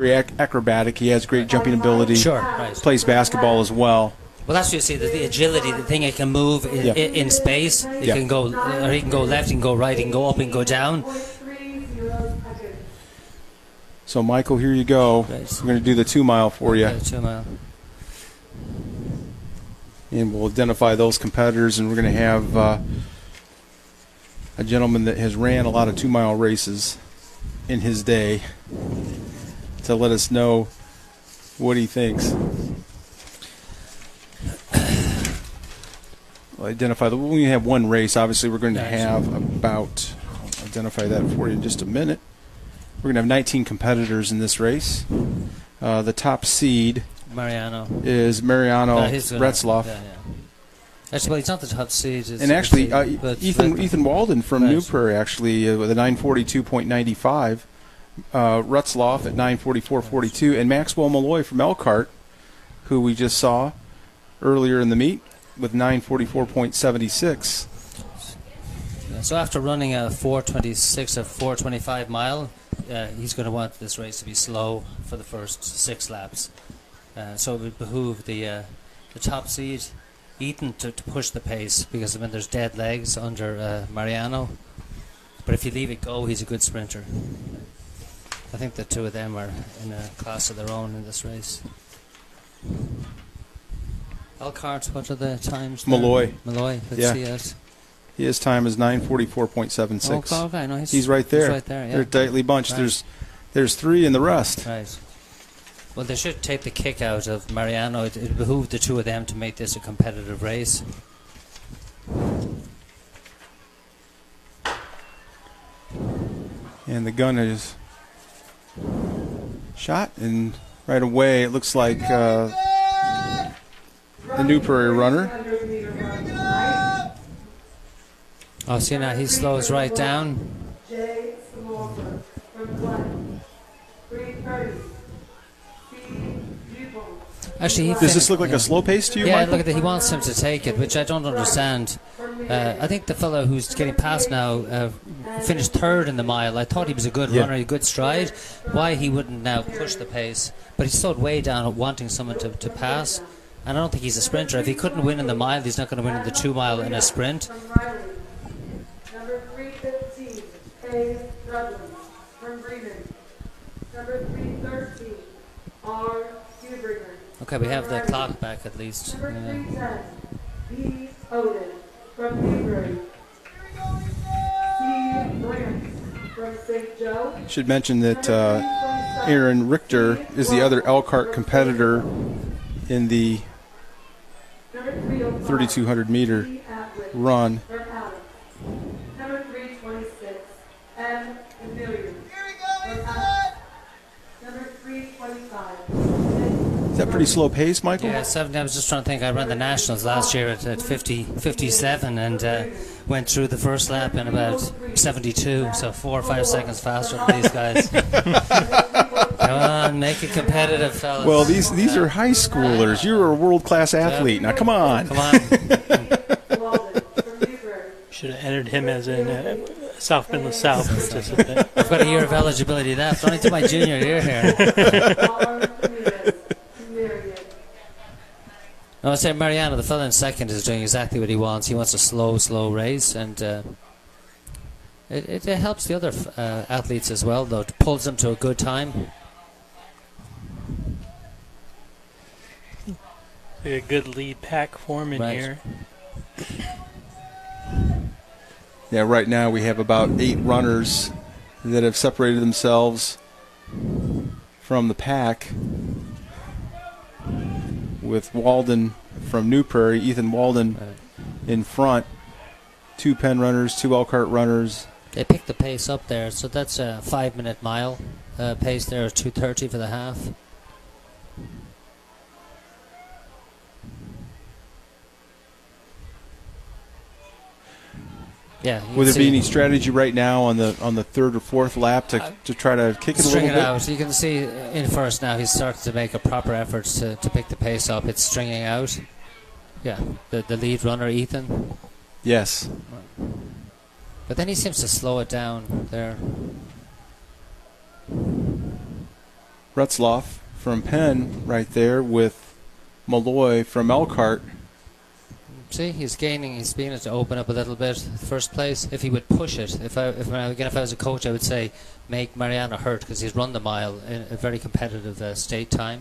Very acrobatic. He has great jumping ability. Sure, right. Plays basketball as well. Well, that's what you see, the agility, the thing he can move in space. He can go, or he can go left, he can go right, he can go up, he can go down. So, Michael, here you go. We're going to do the 2 mile for you. 2 mile. And we'll identify those competitors, and we're going to have a gentleman that has ran a lot of 2 mile races in his day to let us know what he thinks. We'll identify when we have one race. Obviously, we're going to have about. I'll identify that for you in just a minute. We're going to have 19 competitors in this race. The top seed is Mariano Retzloff. Actually, well, he's not the top seed. And actually, Ethan Walden from New Prairie, actually, with a 942.95. Retzloff at 944.42. And Maxwell Malloy from Elkhart, who we just saw earlier in the meet, with 944.76. So after running a 4:26 or 4:25 mile, he's going to want this race to be slow for the first 6 laps. So it would behoove the top seed, Ethan, to push the pace, because I mean there's dead legs under Mariano. But if you leave it go, he's a good sprinter. I think the two of them are in a class of their own in this race. Elkhart, what are the times there? Malloy, let's see it. His time is 944.76. Oh, okay, no, he's right there. He's right there, yeah. They're tightly bunched. Right. There's 3 in the rest. Right. Well, they should take the kick out of Mariano. It behooved the two of them to make this a competitive race. And the gun is shot, and right away it looks like the New Prairie runner. Oh, see now he slows right down. Actually, does this look like a slow pace to you, Yeah, Michael? look at that. He wants him to take it, which I don't understand. I think the fellow who's getting past now finished 3rd in the mile. I thought he was a good runner, a good stride. Why he wouldn't now push the pace? But he slowed way down, wanting someone to pass. And I don't think he's a sprinter. If he couldn't win in the mile, he's not going to win in the 2 mile in a sprint. Number 315, A. Rudland from Bremen. Number 313, R. Hubringer. Okay, we have the clock back at least. Number 310, B. Odin from Newbury. C. Brandt from St. Joe. Should mention that Aaron Richter is the other Elkhart competitor in the 3,200 meter run. Number 326, M. Emilio. Number 325. Is that pretty slow pace, Michael? Yeah, 70. I was just trying to think. I ran the Nationals last year at 57 and went through the first lap in about 72, so 4 or 5 seconds faster than these guys. Come on, make it competitive, fellas. Well, these are high schoolers. You're a world-class athlete. Now, come on. Come on. Should have entered him as a South Midland South participant. I've got a year of eligibility left. Only to my junior year here. No, I'd say Mariano, the fellow in second, is doing exactly what he wants. He wants a slow race, and it helps the other athletes as well, though. It pulls them to a good time. A good lead pack form in here. Yeah, right now we have about 8 runners that have separated themselves from the pack, with Walden from New Prairie, Ethan Walden in front, 2 Penn runners, 2 Elkhart runners. They picked the pace up there, so that's a 5-minute mile pace there, 2:30 for the half. Yeah. Would there be any strategy right now on the 3rd or 4th lap to try to kick it a little bit? Out. You can see in first now he's starting to make a proper effort to pick the pace up. It's stringing out. Yeah, the lead runner, Ethan. Yes. But then he seems to slow it down there. Retzloff from Penn right there with Malloy from Elkhart. See, he's gaining. He's beginning to open up a little bit. First place. If he would push it, if I was a coach, I would say make Mariana hurt because he's run the mile in a very competitive state time.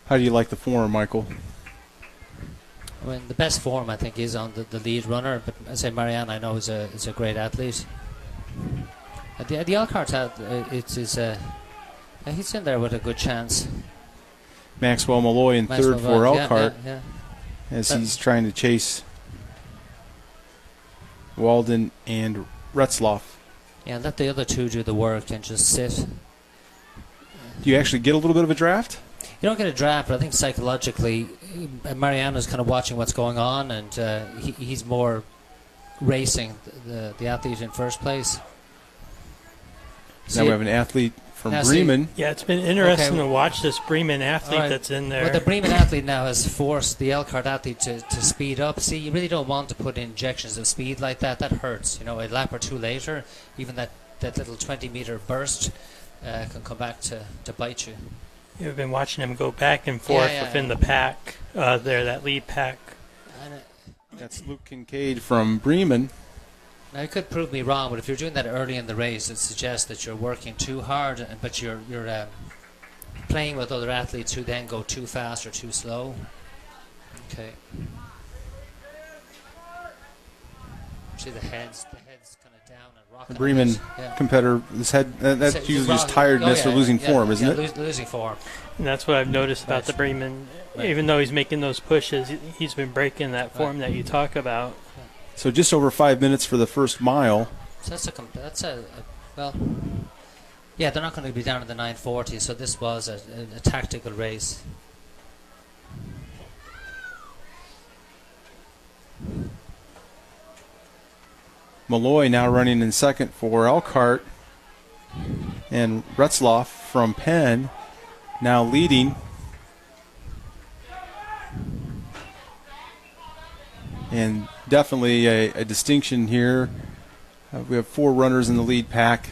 How do you like the form, Michael? I mean, the best form I think is on the lead runner, but I say Mariana I know is a great athlete. The Elkhart he's in there with a good chance. Maxwell Malloy in third for Elkhart yeah. as he's trying to chase Walden and Retzloff. Yeah, let the other two do the work and just sit. Do you actually get a little bit of a draft? You don't get a draft, but I think psychologically Mariano's kind of watching what's going on, and he's more racing the athlete in first place. Now we have an athlete from Bremen. Yeah, it's been interesting to watch this Bremen athlete that's in there. Well, the Bremen athlete now has forced the Elkhart athlete to speed up. See, you really don't want to put injections of speed like that. That hurts. You know, a lap or two later, even that little 20-meter burst can come back to bite you. You've been watching him go back and forth within the pack there, that lead pack. That's Luke Kincaid from Bremen. Now, it could prove me wrong, but if you're doing that early in the race, it suggests that you're working too hard, but you're playing with other athletes who then go too fast or too slow. Okay. See the head's kind of down and rocking. The Bremen competitor, his head, that's usually just tiredness or losing form, isn't it? Losing form. And that's what I've noticed about the Bremen. Even though he's making those pushes, he's been breaking that form that you talk about. So just over 5 minutes for the first mile. So well, yeah, they're not going to be down in the 940, so this was a tactical race. Malloy now running in second for Elkhart, and Retzloff from Penn now leading. And definitely a distinction here. We have 4 runners in the lead pack,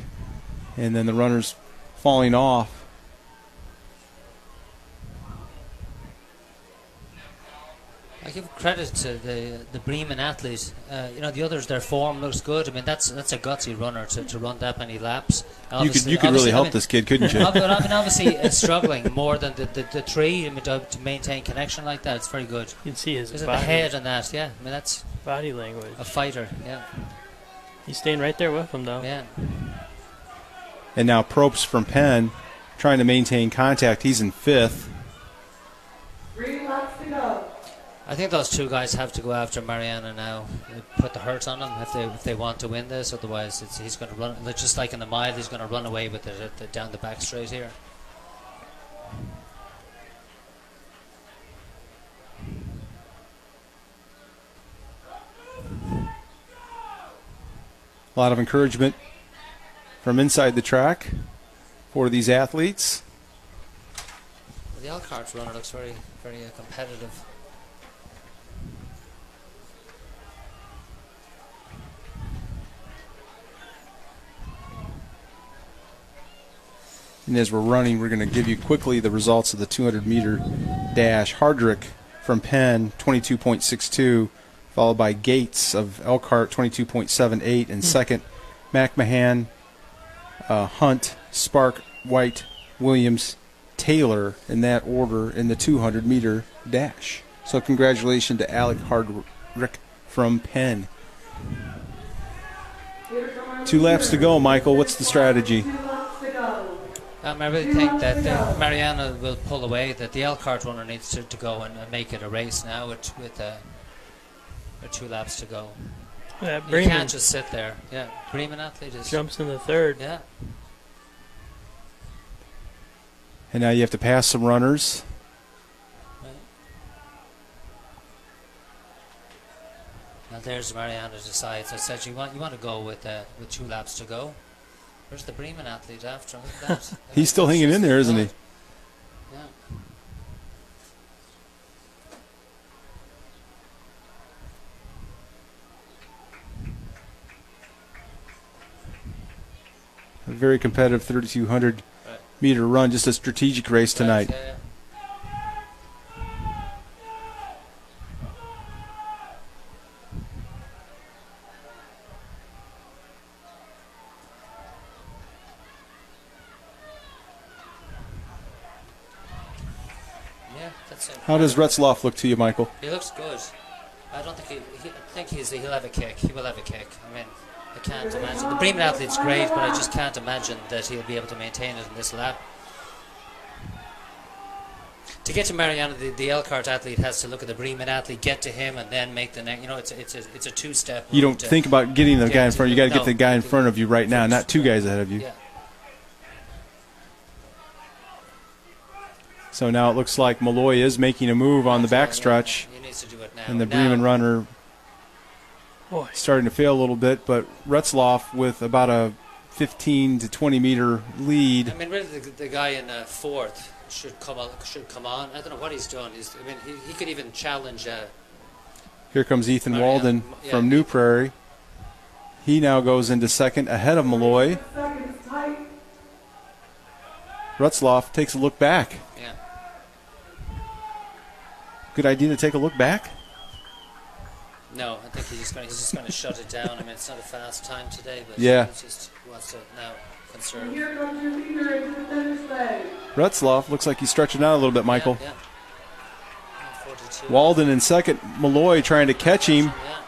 and then the runners falling off. I give credit to the Bremen athlete. The others, their form looks good. I mean, that's a gutsy runner to run that many laps. You could really help this kid, couldn't you? Obviously, struggling more than the three. I mean, to maintain connection like that, it's very good. You can see his body. body. The head and that, yeah. I mean, that's body language. A fighter, yeah. He's staying right there with him, though. Yeah. And now Probst from Penn trying to maintain contact. He's in fifth. 3 laps to go. I think those two guys have to go after Mariana now, put the hurt on him if they want to win this. Otherwise, he's going to run, just like in the mile, he's going to run away with it down the back straight here. A lot of encouragement from inside the track for these athletes. Well, the Elkhart runner looks very, very competitive. And as we're running, we're going to give you quickly the results of the 200-meter dash. Hardrick from Penn, 22.62, followed by Gates of Elkhart, 22.78, and second, McMahon, Hunt, Spark, White, Williams, Taylor, in that order in the 200-meter dash. So congratulations to Alec Hardrick from Penn. 2 laps to go, Michael. What's the strategy? I really think that Mariana will pull away, that the Elkhart runner needs to go and make it a race now with 2 laps to go. Yeah, you can't just sit there. Yeah, Bremen athlete jumps in the third. Yeah. And now you have to pass some runners. Right. Now there's Mariana decides. I said you want to go with 2 laps to go. Where's the Bremen athlete after? Look at that. He's still hanging in there, isn't he? Yeah. A very competitive 3,200 meter run, just a strategic race tonight. Right, yeah. How does Retzloff look to you, Michael? He looks good. I don't think I think he'll have a kick. He will have a kick. I mean, I can't imagine. The Bremen athlete's great, but I just can't imagine that he'll be able to maintain it in this lap. To get to Mariano, the Elkhart athlete has to look at the Bremen athlete, get to him, and then make the next. You know, it's a two-step. You don't think about getting the guy in front. You got to get the guy in front of you right now, not two guys ahead of you. Yeah. So now it looks like Malloy is making a move on the backstretch. He needs to do it now. And the Bremen runner starting to fail a little bit, but Retzloff with about a 15 to 20 meter lead. I mean, really, the guy in fourth should come on. I don't know what he's done. He could even challenge. Here comes Ethan Walden from New Prairie. He now goes into second ahead of Malloy. Retzloff takes a look back. Yeah. Good idea to take a look back? No, I think he's just going to shut it down. I mean, it's not a fast time today, but he just wants to now conserve. Here comes your leader into the finish line. Retzloff looks like he's stretching out a little bit, Michael. Yeah. 42. Walden in second. Malloy trying to catch him. Yeah.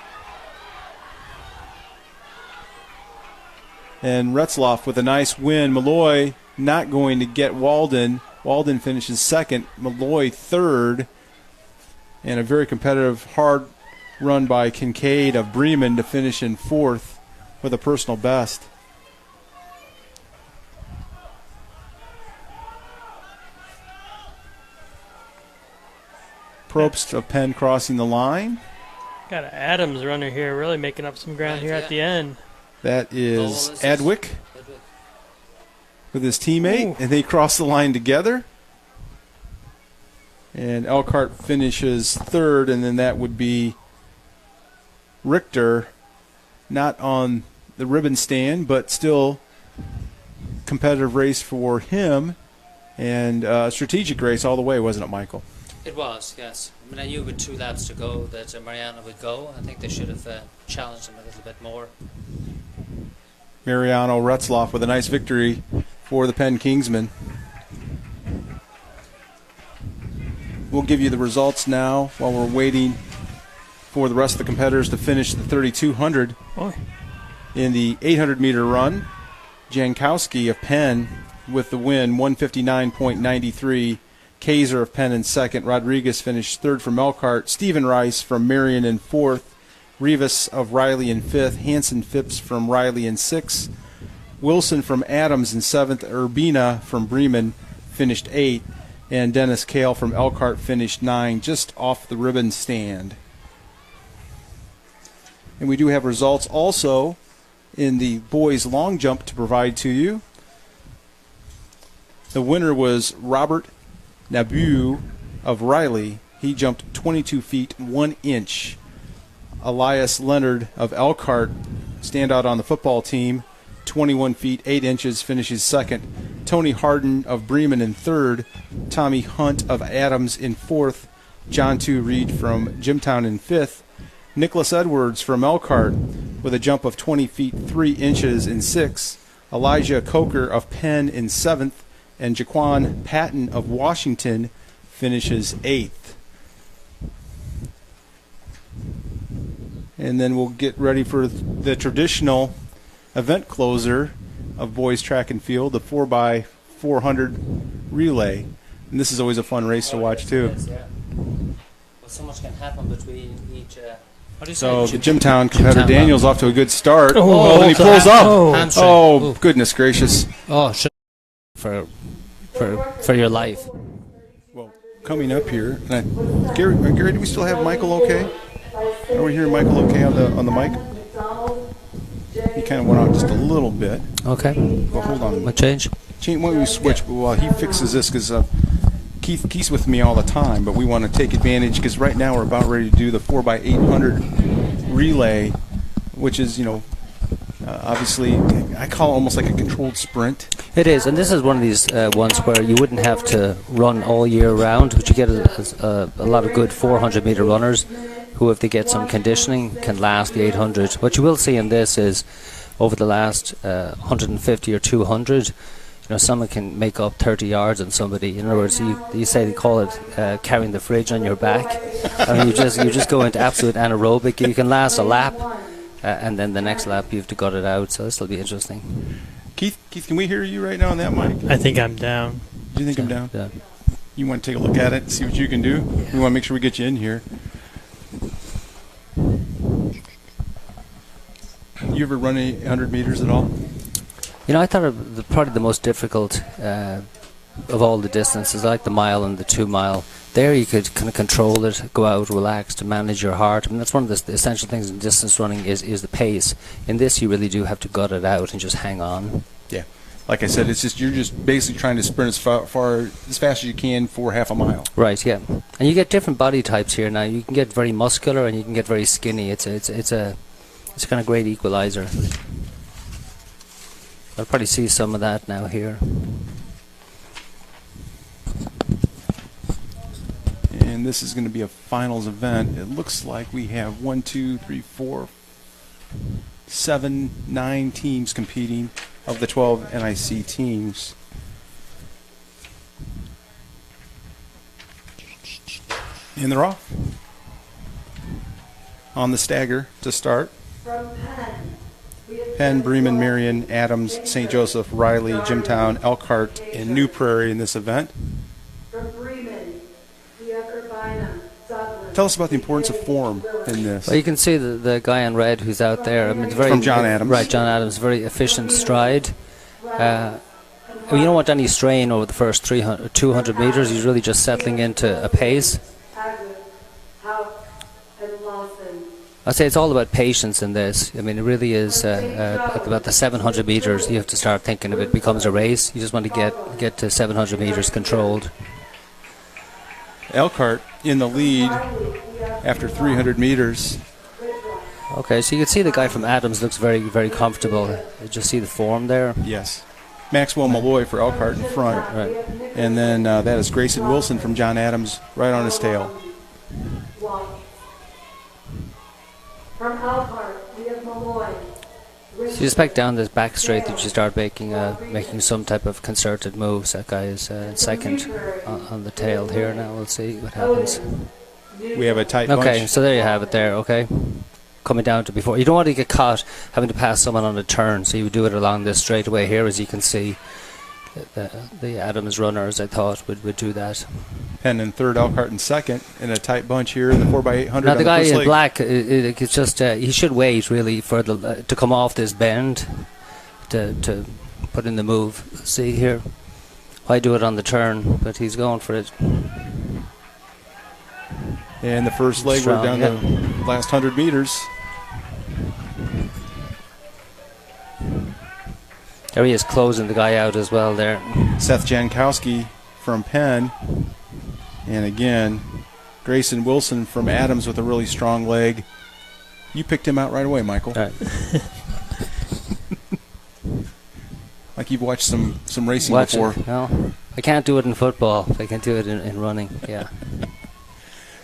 And Retzloff with a nice win. Malloy not going to get Walden. Walden finishes second. Malloy third. And a very competitive, hard run by Kincaid of Bremen to finish in fourth with a personal best. Probst of Penn crossing the line. Got an Adams runner here, really making up some ground here at the end. That is Adwick with his teammate, and they cross the line together. And Elkhart finishes third, and then that would be Richter, not on the ribbon stand, but still competitive race for him, and a strategic race all the way, wasn't it, Michael? It was, yes. I mean, I knew with 2 laps to go that Mariano would go. I think they should have challenged him a little bit more. Mariano Retzloff with a nice victory for the Penn Kingsmen. We'll give you the results now while we're waiting for the rest of the competitors to finish the 3,200. In the 800-meter run, Jankowski of Penn with the win, 159.93. Kaiser of Penn in second. Rodriguez finished third from Elkhart. Stephen Rice from Marion in fourth. Rivas of Riley in fifth. Hanson Phipps from Riley in sixth. Wilson from Adams in seventh. Urbina from Bremen finished eighth. And Dennis Kale from Elkhart finished 9, just off the ribbon stand. And we do have results also in the boys' long jump to provide to you. The winner was Robert Nabu of Riley. He jumped 22 feet 1 inch. Elias Leonard of Elkhart, standout on the football team, 21 feet 8 inches, finishes second. Tony Harden of Bremen in third. Tommy Hunt of Adams in fourth. John 2 Reed from Jimtown in fifth. Nicholas Edwards from Elkhart with a jump of 20 feet 3 inches in sixth. Elijah Coker of Penn in seventh. And Jaquan Patton of Washington finishes eighth. And then we'll get ready for the traditional event closer of boys track and field, the 4x400 relay. And this is always a fun race to watch too. Well, so much can happen between each. So the Jimtown competitor Daniel's off to a good start. Oh, and he pulls up. Oh, goodness gracious. Oh, for your life. Well, coming up here, Gary, do we still have Michael okay? Are we hearing Michael okay on the mic? He kind of went out just a little bit. Okay. Well, hold on. What change? Why don't we switch while he fixes this, because Keith's with me all the time, but we want to take advantage because right now we're about ready to do the 4x800 relay, which is, Obviously, I call it almost like a controlled sprint. It is, and this is one of these ones where you wouldn't have to run all year round, but you get a lot of good 400-meter runners who, if they get some conditioning, can last the 800. What you will see in this is, over the last 150 or 200, someone can make up 30 yards on somebody. In other words, you say they call it carrying the fridge on your back. I mean, you just go into absolute anaerobic. You can last a lap, and then the next lap you have to gut it out. So this will be interesting. Keith, can we hear you right now on that mic? I think I'm down. Do you think I'm down? Yeah. You want to take a look at it and see what you can do? Yeah. We want to make sure we get you in here. You ever run 800 meters at all? I thought probably the most difficult of all the distances, like the mile and the 2 mile. There you could kind of control it, go out, relax, to manage your heart. I mean, that's one of the essential things in distance running is the pace. In this, you really do have to gut it out and just hang on. Yeah. Like I said, you're just basically trying to sprint as fast as you can for half a mile. Right, yeah. And you get different body types here now. You can get very muscular and you can get very skinny. It's a kind of great equalizer. I'll probably see some of that now here. And this is going to be a finals event. It looks like we have 1, 2, 3, 4, 7, 9 teams competing of the 12 NIC teams. And they're off. On the stagger to start. From Penn, Bremen, Marion, Adams, St. Joseph, Riley, Jimtown, Elkhart, and New Prairie in this event. From Bremen, Bynum, Sutherland. Tell us about the importance of form in this. Well, you can see the guy in red who's out there. I mean, it's very from John Adams. Right, John Adams, very efficient stride. You don't want any strain over the first 200 meters. He's really just settling into a pace. I'd say it's all about patience in this. I mean, it really is about the 700 meters. You have to start thinking of it becomes a race. You just want to get to 700 meters controlled. Elkhart in the lead after 300 meters. Okay, so you can see the guy from Adams looks very, very comfortable. You just see the form there. Yes. Maxwell Malloy for Elkhart in front. Right. And then that is Grayson Wilson from John Adams right on his tail. From Elkhart, we have Malloy. So you just back down this back straight that you start making some type of concerted moves. That guy is second on the tail here now. We'll see what happens. We have a tight bunch. Okay, so there you have it there, okay? Coming down to before. You don't want to get caught having to pass someone on a turn, so you would do it along this straightaway here, as you can see. The Adams runners, I thought, would do that. Penn in third, Elkhart in second, in a tight bunch here in the 4x800. Now the guy in black, it's just he should wait really for to come off this bend to put in the move. See here, I do it on the turn, but he's going for it. And the first leg, we're down the last 100 meters. There he is, closing the guy out as well there. Seth Jankowski from Penn. And again, Grayson Wilson from Adams with a really strong leg. You picked him out right away, Michael. Right. Like you've watched some racing before. No, I can't do it in football. I can do it in running, yeah.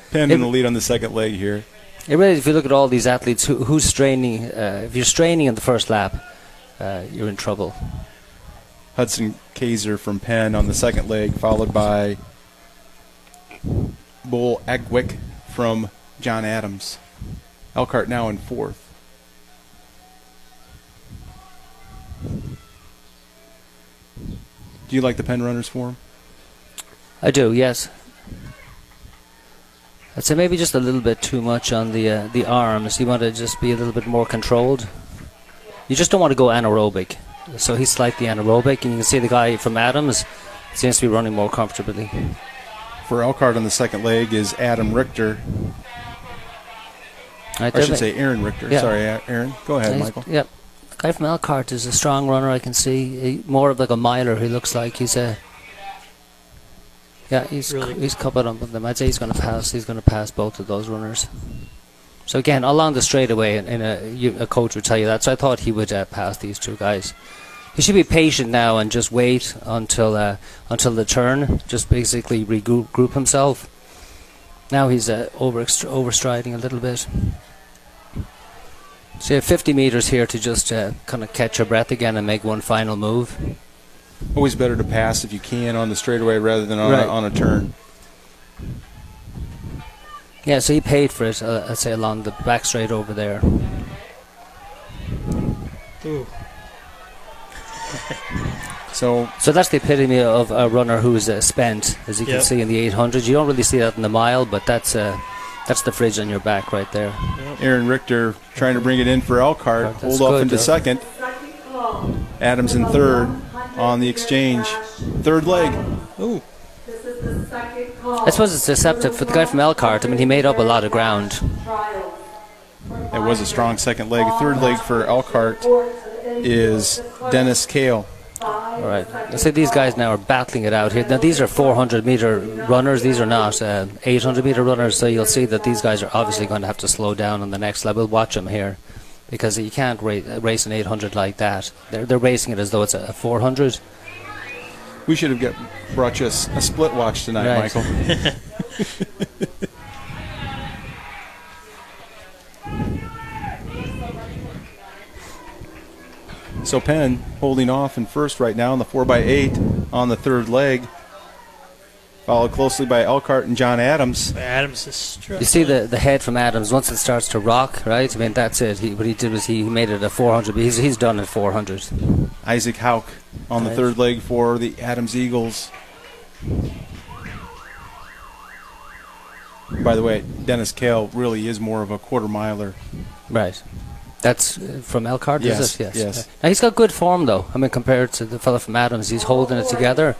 Penn in the lead on the second leg here. It really, if you look at all these athletes, who's straining, if you're straining in the first lap, you're in trouble. Hudson Kaiser from Penn on the second leg, followed by Bull Agwick from John Adams. Elkhart now in fourth. Do you like the Penn runners form? I do, yes. I'd say maybe just a little bit too much on the arms. You want to just be a little bit more controlled. You just don't want to go anaerobic. So he's slightly anaerobic, and you can see the guy from Adams seems to be running more comfortably. For Elkhart on the second leg is Adam Richter. Right, I should say Aaron Richter. Yeah. Sorry, Aaron. Go ahead, Michael. Yep. The guy from Elkhart is a strong runner, I can see. More of like a miler, he looks like. He's really he's coupled up with them. I'd say he's going to pass. He's going to pass both of those runners. So again, along the straightaway, a coach would tell you that. So I thought he would pass these two guys. He should be patient now and just wait until the turn. Just basically regroup himself. Now he's overstriding a little bit. So you have 50 meters here to just kind of catch your breath again and make one final move. Always better to pass if you can on the straightaway rather than on a turn. Yeah, so he paid for it, I'd say, along the back straight over there. Ooh. So that's the epitome of a runner who's spent, as you can see in the 800. You don't really see that in the mile, but that's the fridge on your back right there. Yep. Aaron Richter trying to bring it in for Elkhart. Hold off into second. Adams in third on the exchange. Third leg. Ooh. I suppose it's deceptive for the guy from Elkhart. I mean, he made up a lot of ground. It was a strong second leg. Third leg for Elkhart is Dennis Kale. All right. I say these guys now are battling it out here. Now, these are 400-meter runners. These are not 800-meter runners, so you'll see that these guys are obviously going to have to slow down on the next level. Watch them here, because you can't race an 800 like that. They're racing it as though it's a 400. We should have brought you a split watch tonight, right. Michael. So Penn holding off in first right now in the 4x8 on the third leg, followed closely by Elkhart and John Adams. Adams is struggling. You see the head from Adams once it starts to rock, right? I mean, that's it. What he did was he made it a 400. But he's done at 400. Isaac Hauk on the third leg for the Adams Eagles. By the way, Dennis Kale really is more of a quarter miler. Right. That's from Elkhart, yes, is it? Yes. Now, he's got good form, though. I mean, compared to the fellow from Adams, he's holding it together.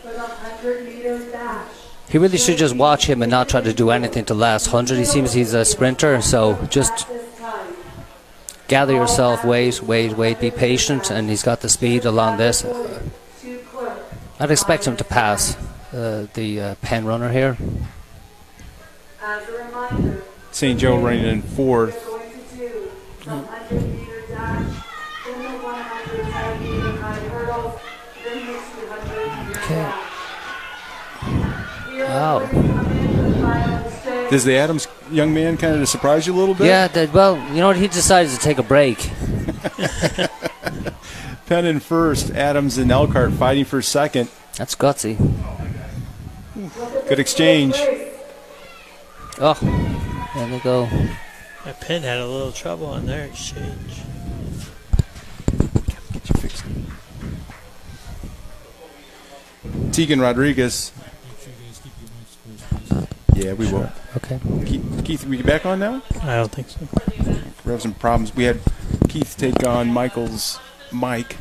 He really should just watch him and not try to do anything to last 100. He seems he's a sprinter, so just gather yourself, wait, be patient, and he's got the speed along this. I'd expect him to pass the Penn runner here. St. Joe running in fourth. Okay. Wow. Does the Adams young man kind of surprise you a little bit? Yeah, well, you know what? He decided to take a break. Penn in first, Adams and Elkhart fighting for second. That's gutsy. Good exchange. Oh, there we go. Penn had a little trouble on their exchange. Get you fixed. Tegan Rodriguez. Yeah, we will. Okay. Keith, we back on now? I don't think so. We have some problems. We had Keith take on Michael's mic,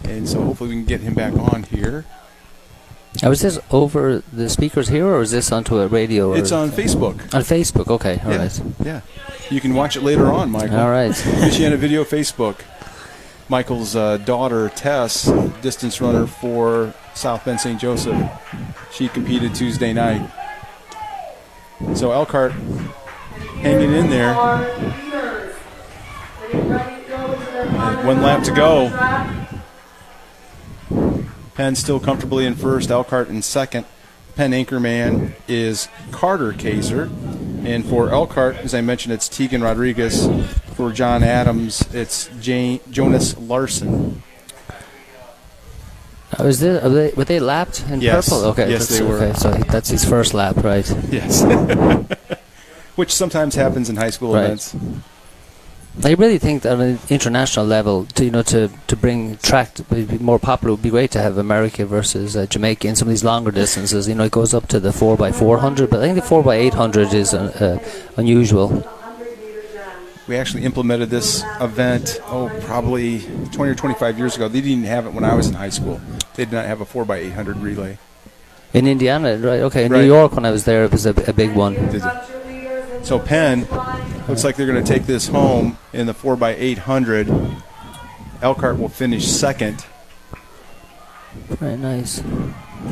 and so hopefully we can get him back on here. Now, is this over the speakers here, or is this onto a radio? It's on Facebook. On Facebook, okay. All right. Yeah. You can watch it later on, Michael. All right. Michiana Video Facebook. Michael's daughter, Tess, distance runner for South Bend St. Joseph. She competed Tuesday night. So Elkhart hanging in there. And 1 lap to go. Penn still comfortably in first, Elkhart in second. Penn anchorman is Carter Kaiser. And for Elkhart, as I mentioned, it's Tegan Rodriguez. For John Adams, it's Jonas Larson. Were they lapped in purple? Okay, yes, they were. Okay, so that's his first lap, right? Yes. Which sometimes happens in high school events. I really think that on an international level, to bring track to be more popular, would be great to have America versus Jamaica in some of these longer distances. It goes up to the 4x400, but I think the 4x800 is unusual. We actually implemented this event, probably 20 or 25 years ago. They didn't have it when I was in high school. They did not have a 4x800 relay. In Indiana, right? Okay, in Right. New York when I was there, it was a big one. So Penn looks like they're going to take this home in the 4x800. Elkhart will finish second. Very nice.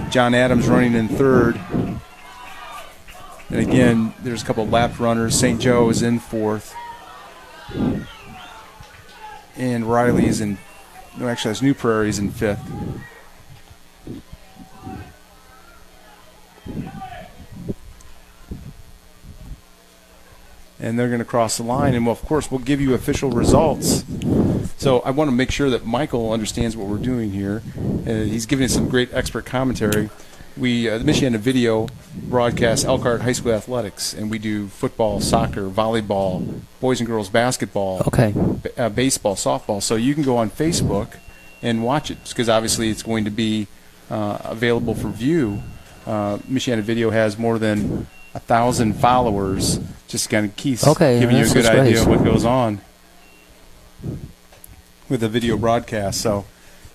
John Adams running in third. And again, there's a couple of lapped runners. St. Joe is in 4th. And Riley is in, no, actually, that's New Prairie is in 5th. And they're going to cross the line, and of course we'll give you official results. So I want to make sure that Michael understands what we're doing here. He's giving us some great expert commentary. The Michiana Video broadcasts Elkhart High School athletics, and we do football, soccer, volleyball, boys and girls basketball, baseball, softball. So you can go on Facebook and watch it, because obviously it's going to be available for view. Michiana Video has more than 1,000 followers. Just kind of giving you a good idea of what goes on with the video broadcast. So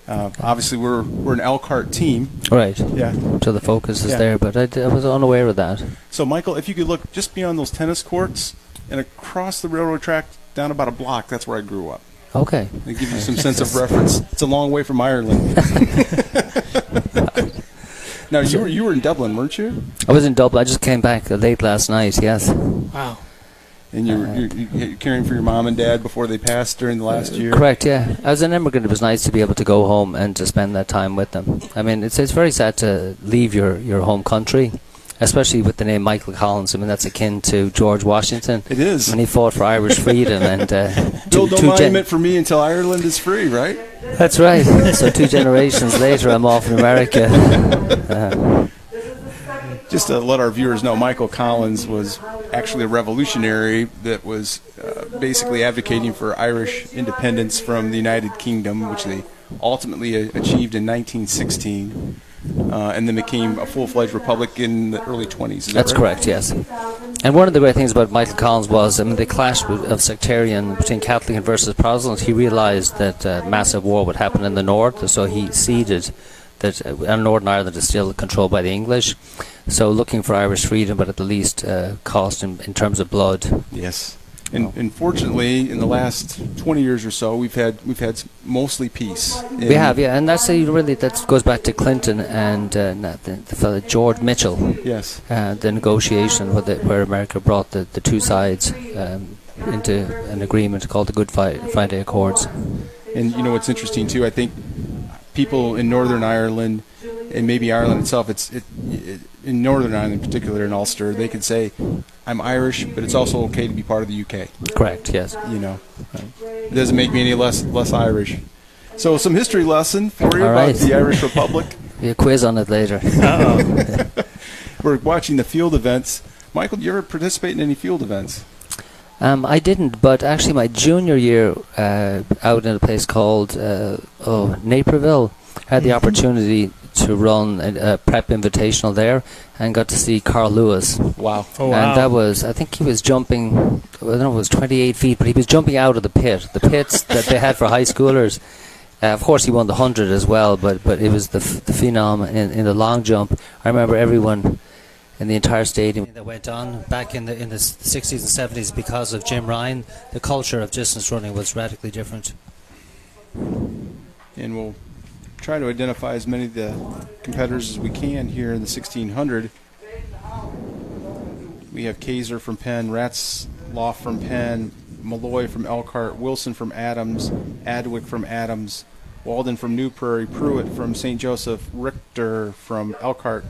obviously we're an Elkhart team. Right. Yeah. So the focus is there, but I was unaware of that. So Michael, if you could look just beyond those tennis courts and across the railroad track down about a block, that's where I grew up. Okay. To give you some sense of reference. It's a long way from Ireland. Now, you were in Dublin, weren't you? I was in Dublin. I just came back late last night, yes. Wow. And you're caring for your mom and dad before they passed during the last year? Correct, yeah. As an immigrant, it was nice to be able to go home and to spend that time with them. I mean, it's very sad to leave your home country, especially with the name Michael Collins. I mean, that's akin to George Washington. It is. When he fought for Irish freedom. And build no monument for me until Ireland is free, right? That's right. So 2 generations later, I'm off in America. Just to let our viewers know, Michael Collins was actually a revolutionary that was basically advocating for Irish independence from the United Kingdom, which they ultimately achieved in 1916, and then became a full-fledged republic in the early 20s. That's right? Correct, yes. And one of the great things about Michael Collins was, I mean, the clash of sectarian between Catholic versus Protestants. He realized that massive war would happen in the north, so he ceded that Northern Ireland is still controlled by the English. So looking for Irish freedom, but at the least cost in terms of blood. Yes. And fortunately, in the last 20 years or so, we've had mostly peace. We have, yeah, and that's really that goes back to Clinton and the fellow George Mitchell. Yes. The negotiation where America brought the two sides into an agreement called the Good Friday Accords. And you know what's interesting too? I think people in Northern Ireland, and maybe Ireland itself, in Northern Ireland in particular, in Ulster, they could say, I'm Irish, but it's also okay to be part of the UK. Correct, yes. You know, it doesn't make me any less Irish. So some history lesson for you about the Irish Republic. Be a quiz on it later. We're watching the field events. Michael, do you ever participate in any field events? I didn't, but actually my junior year out in a place called Naperville, I had the opportunity to run a prep invitational there and got to see Carl Lewis. Wow. Oh, wow. And that was, I think he was jumping, I don't know, it was 28 feet, but he was jumping out of the pits that they had for high schoolers. Of course he won the 100 as well, but it was the phenom in the long jump. I remember everyone in the entire stadium that went on back in the 60s and 70s because of Jim Ryan. The culture of distance running was radically different. And we'll try to identify as many of the competitors as we can here in the 1600. We have Kaiser from Penn, Ratzloff from Penn, Malloy from Elkhart, Wilson from Adams, Adwick from Adams, Walden from New Prairie, Pruitt from St. Joseph, Richter from Elkhart,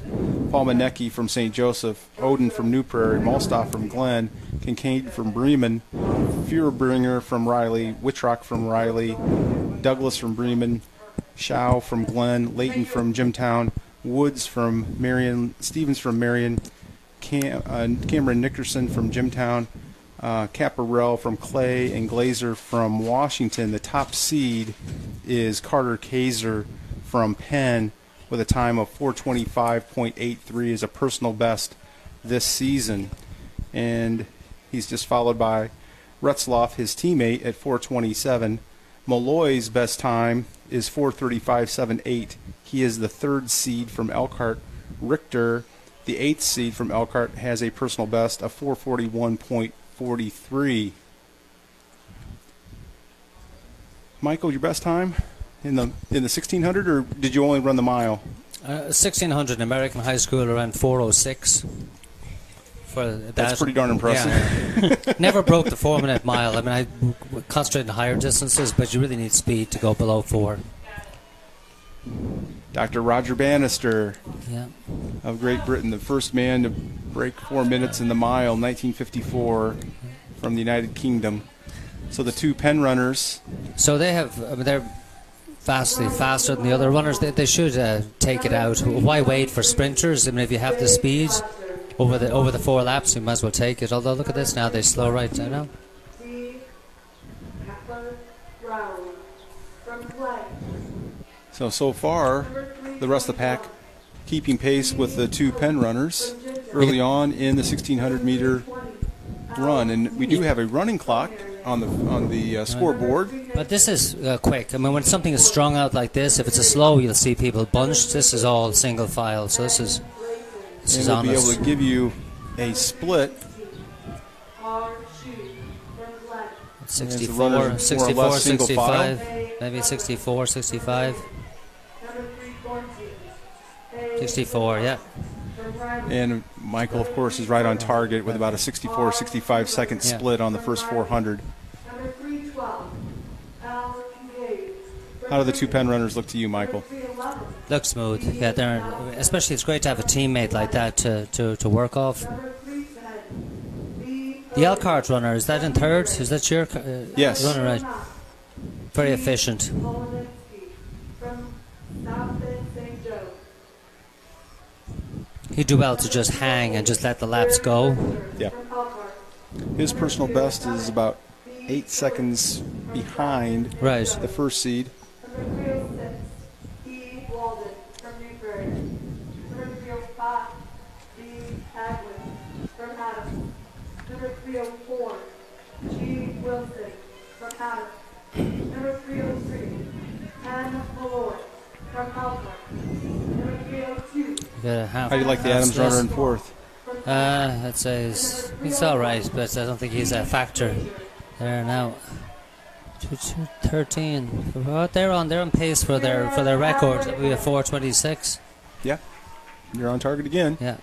Paul Manecki from St. Joseph, Oden from New Prairie, Malstoff from Glen, Kincaid from Bremen, Führerbringer from Riley, Wittrock from Riley, Douglas from Bremen, Shaw from Glen, Layton from Jimtown, Woods from Marion, Stevens from Marion, Cameron Nickerson from Jimtown, Caparel from Clay, and Glazer from Washington. The top seed is Carter Kaiser from Penn with a time of 4:25.83 as a personal best this season. And he's just followed by Retzloff, his teammate, at 4:27. Malloy's best time is 4:35.78. He is the third seed from Elkhart. Richter, the eighth seed from Elkhart, has a personal best of 4:41.43. Michael, your best time in the 1600, or did you only run the mile? 1600 American high school around 4:06. for that. That's pretty darn impressive. Yeah. Never broke the 4-minute mile. I mean, I concentrate on higher distances, but you really need speed to go below 4. Dr. Roger Bannister Yeah. of Great Britain, the first man to break 4 minutes in the mile, 1954, from the United Kingdom. So the two Penn runners. So they have, I mean, they're vastly faster than the other runners. They should take it out. Why wait for sprinters? I mean, if you have the speed over the 4 laps, you might as well take it. Although look at this now, they slow right down now. So far, the rest of the pack keeping pace with the two Penn runners early on in the 1,600-meter run. And we do have a running clock on the scoreboard. But this is quick. I mean, when something is strung out like this, if it's a slow, you'll see people bunched. This is all single file, so this is and we'll honest. be able to give you a split. 64, 64, 65, maybe 64, 65. 64, yeah. And Michael, of course, is right on target with about a 64, 65 second split on the first 400. How do the two Penn runners look to you, Michael? Look smooth. Yeah, especially it's great to have a teammate like that to work off. The Elkhart runner, is that in third? Is that your yes. runner? Right. Very efficient. He'd do well to just hang and just let the laps go. Yeah. His personal best is about 8 seconds behind the first seed. Number 304, G. Wilson from Adams. Number 303, Ann Malloy from Alpha. Number 302. How do you like the Adams runner in fourth? I'd say he's all right, but I don't think he's a factor there now. 13. They're on pace for their record. That'll be a 4:26. Yeah, you're on target again. Yeah.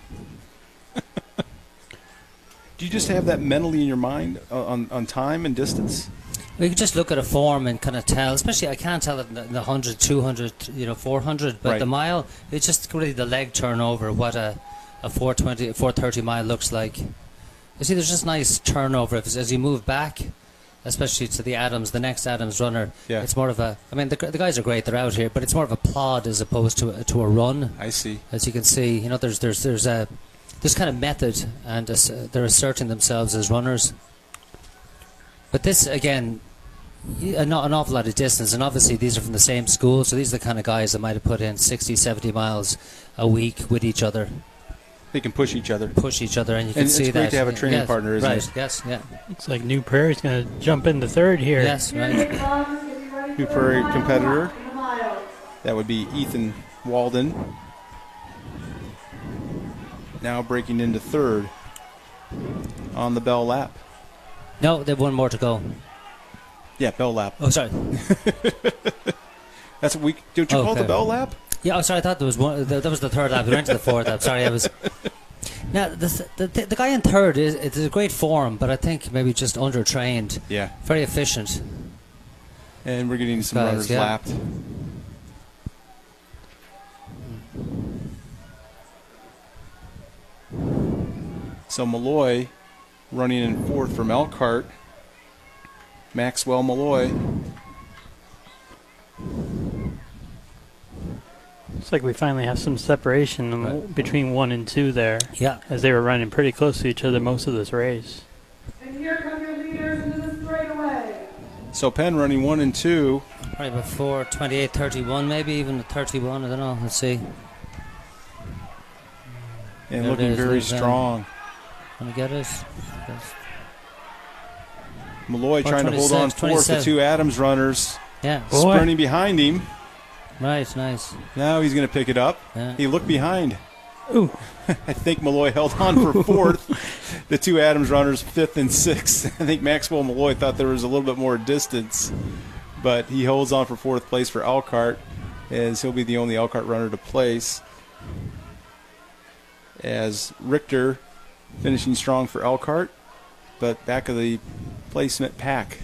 Do you just have that mentally in your mind on time and distance? We can just look at a form and kind of tell, especially I can't tell it in the 100, 200, 400, but the mile, it's just really the leg turnover, what a 420, 430 mile looks like. You see, there's just nice turnover as you move back, especially to the next Adams runner. Yeah. It's more of a, I mean, the guys are great, they're out here, but it's more of a plod as opposed to a run. I see. As you can see, there's kind of method, and they're asserting themselves as runners. But this, again, an awful lot of distance, and obviously these are from the same school, so these are the kind of guys that might have put in 60, 70 miles a week with each other. They can push each other. And you can see that. It's great to have a training partner, isn't it? Yes, yeah. Looks like New Prairie's going to jump into third here. Yes, right. New Prairie competitor. That would be Ethan Walden. Now breaking into third on the bell lap. No, they have one more to go. Yeah, bell lap. Oh, sorry. That's what don't you call it the bell lap? Yeah, oh, sorry, I thought there was one. That was the third lap. We went to the fourth lap. Sorry, I was. Now, the guy in third it's a great form, but I think maybe just undertrained. Yeah. Very efficient. And we're getting some runners lapped. So Malloy running in fourth from Elkhart. Maxwell Malloy. Looks like we finally have some separation between 1 and 2 there. Yeah. As they were running pretty close to each other most of this race. And here come your leaders into the straightaway. So Penn running 1 and 2. Probably before 28, 31, maybe even 31. I don't know. Let's see. And there looking very strong. Want to get it? Malloy trying to hold on fourth. The two Adams runners sprinting behind him. Right, nice. Now he's going to pick it up. Yeah. He looked behind. Ooh. I think Malloy held on for fourth. The two Adams runners, fifth and sixth. I think Maxwell Malloy thought there was a little bit more distance, but he holds on for fourth place for Elkhart, as he'll be the only Elkhart runner to place. As Richter finishing strong for Elkhart, but back of the placement pack.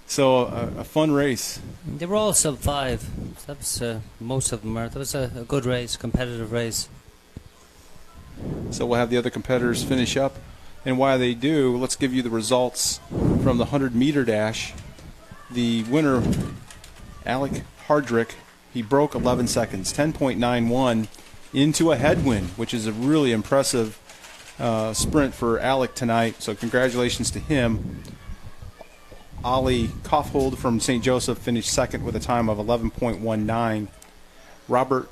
So a fun race. They were all sub-5. That was most of them. That was a good race, competitive race. So we'll have the other competitors finish up. And while they do, let's give you the results from the 100-meter dash. The winner, Alec Hardrick, he broke 11 seconds, 10.91, into a headwind, which is a really impressive sprint for Alec tonight. So congratulations to him. Ollie Kaufhold from St. Joseph finished second with a time of 11.19. Robert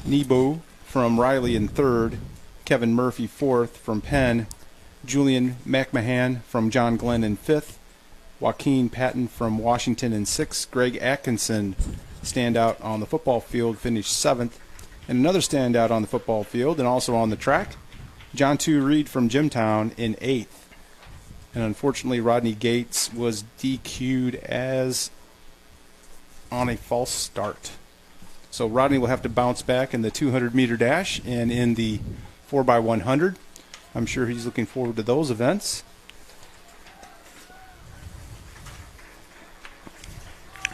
Nebo from Riley in third. Kevin Murphy fourth from Penn. Julian McMahon from John Glenn in fifth. Joaquin Patton from Washington in sixth. Greg Atkinson, standout on the football field, finished seventh. And another standout on the football field and also on the track, John 2 Reed from Jimtown in eighth. And unfortunately, Rodney Gates was DQ'd as on a false start. So Rodney will have to bounce back in the 200-meter dash and in the 4x100. I'm sure he's looking forward to those events.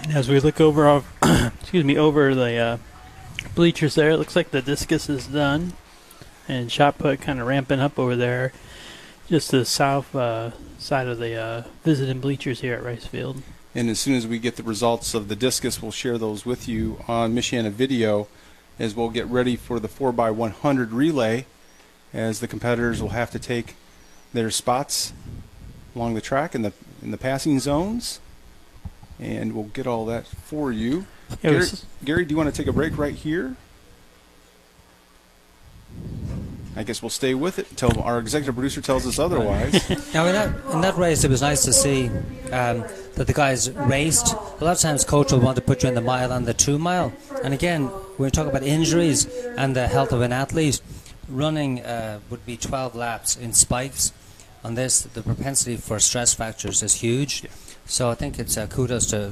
And as we look over, over the bleachers there, it looks like the discus is done, and shot put kind of ramping up over there, just to the south side of the visiting bleachers here at Rice Field. And as soon as we get the results of the discus, we'll share those with you on Michiana Video, as we'll get ready for the 4x100 relay, as the competitors will have to take their spots along the track in the passing zones. And we'll get all that for you. Gary, do you want to take a break right here? I guess we'll stay with it until our executive producer tells us otherwise. Now, in that race, it was nice to see that the guys raced. A lot of times, coach will want to put you in the mile and the 2 mile. And again, when we talk about injuries and the health of an athlete, running would be 12 laps in spikes. On this, the propensity for stress fractures is huge. Yeah. So I think it's kudos to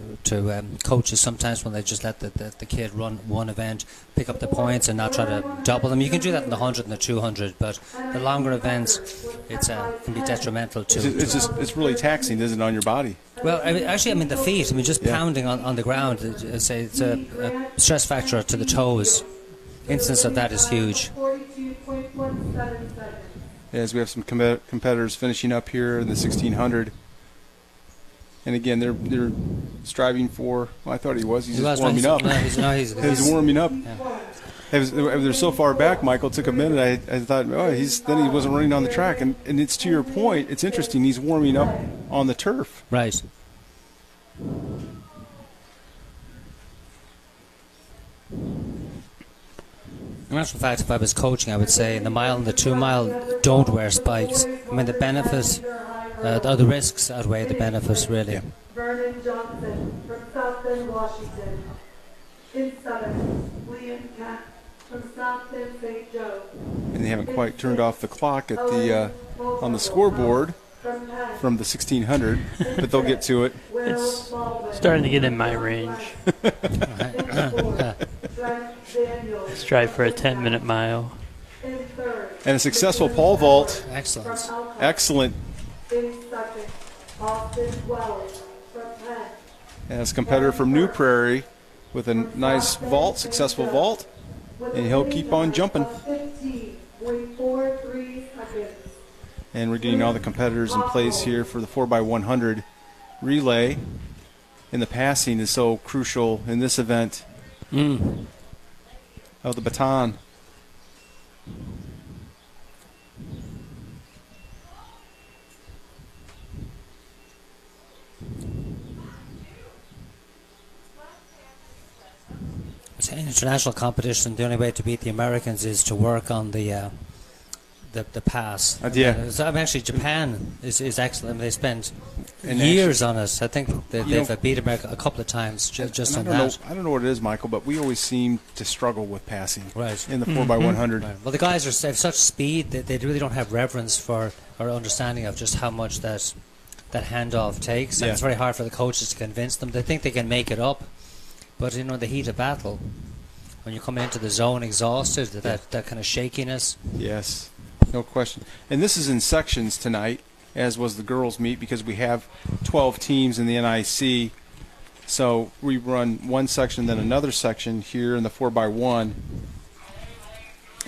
coaches sometimes when they just let the kid run one event, pick up the points and not try to double them. You can do that in the 100 and the 200, but the longer events, it can be detrimental to... It's really taxing, isn't it, on your body? Well, the feet, just pounding on the ground, it's a stress factor to the toes. Instance of that is huge. As we have some competitors finishing up here in the 1600. And again, they're striving for. Well, I thought he was. He's just warming up. He's warming up. Yeah. They're so far back, Michael. It took a minute. I thought, then he wasn't running on the track. And it's to your point. It's interesting. He's warming up on the turf. Right. In actual fact, if I was coaching, I would say in the mile and the 2 mile, don't wear spikes. The benefits. The risks outweigh the benefits, really. Yeah. Vernon Johnson from South Bend, Washington. In seventh, William Kent from South Bend, St. Joe. And they haven't quite turned off the clock at the on the scoreboard from the 1600, but they'll get to it. It's starting to get in my range. Strive for a 10-minute mile. And a successful pole vault. Excellent. As a competitor from New Prairie with a nice vault, successful vault, and he'll keep on jumping. And we're getting all the competitors in place here for the 4x100 relay. And the passing is so crucial in this event of the baton. In international competition, the only way to beat the Americans is to work on the pass. So actually, Japan is excellent. They spend years on it. I think they've beat America a couple of times just on that. I don't know what it is, Michael, but we always seem to struggle with passing in the 4x100. Right. Well, the guys have such speed that they really don't have reverence for or understanding of just how much that handoff takes. And it's very hard for the coaches to convince them. They think they can make it up. But in the heat of battle, when you come into the zone exhausted, that kind of shakiness. Yes. No question. And this is in sections tonight, as was the girls' meet, because we have 12 teams in the NIC. So we run one section, then another section here in the 4x1.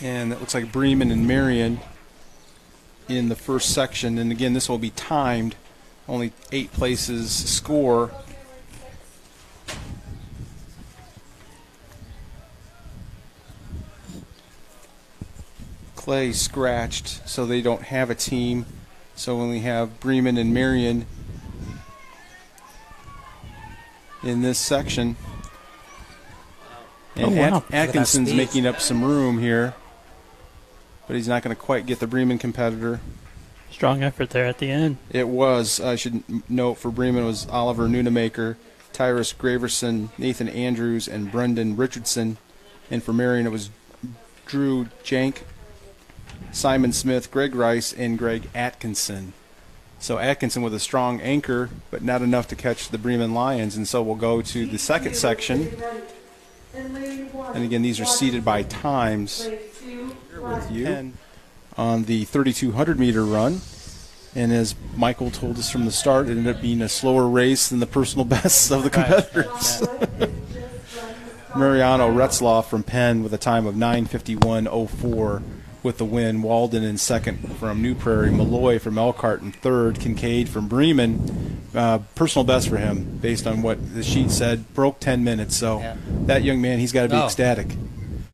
And it looks like Bremen and Marion in the first section. And again, this will be timed. Only 8 places score. Clay scratched, so they don't have a team. So when we have Bremen and Marion in this section, and Atkinson's making up some room here, but he's not going to quite get the Bremen competitor. Strong effort there at the end. It was. I should note for Bremen was Oliver Nunemaker, Tyrus Graverson, Nathan Andrews, and Brendan Richardson. And for Marion, it was Drew Jank, Simon Smith, Greg Rice, and Greg Atkinson. So Atkinson with a strong anchor, but not enough to catch the Bremen Lions. And so we'll go to the second section. And again, these are seeded by times. Here with you. And on the 3,200-meter run. And as Michael told us from the start, it ended up being a slower race than the personal bests of the competitors. Mariano Retzloff from Penn with a time of 9:51.04 with the win. Walden in second from New Prairie. Malloy from Elkhart in third. Kincaid from Bremen. Personal best for him, based on what the sheet said. Broke 10 minutes. So that young man, he's got to be ecstatic.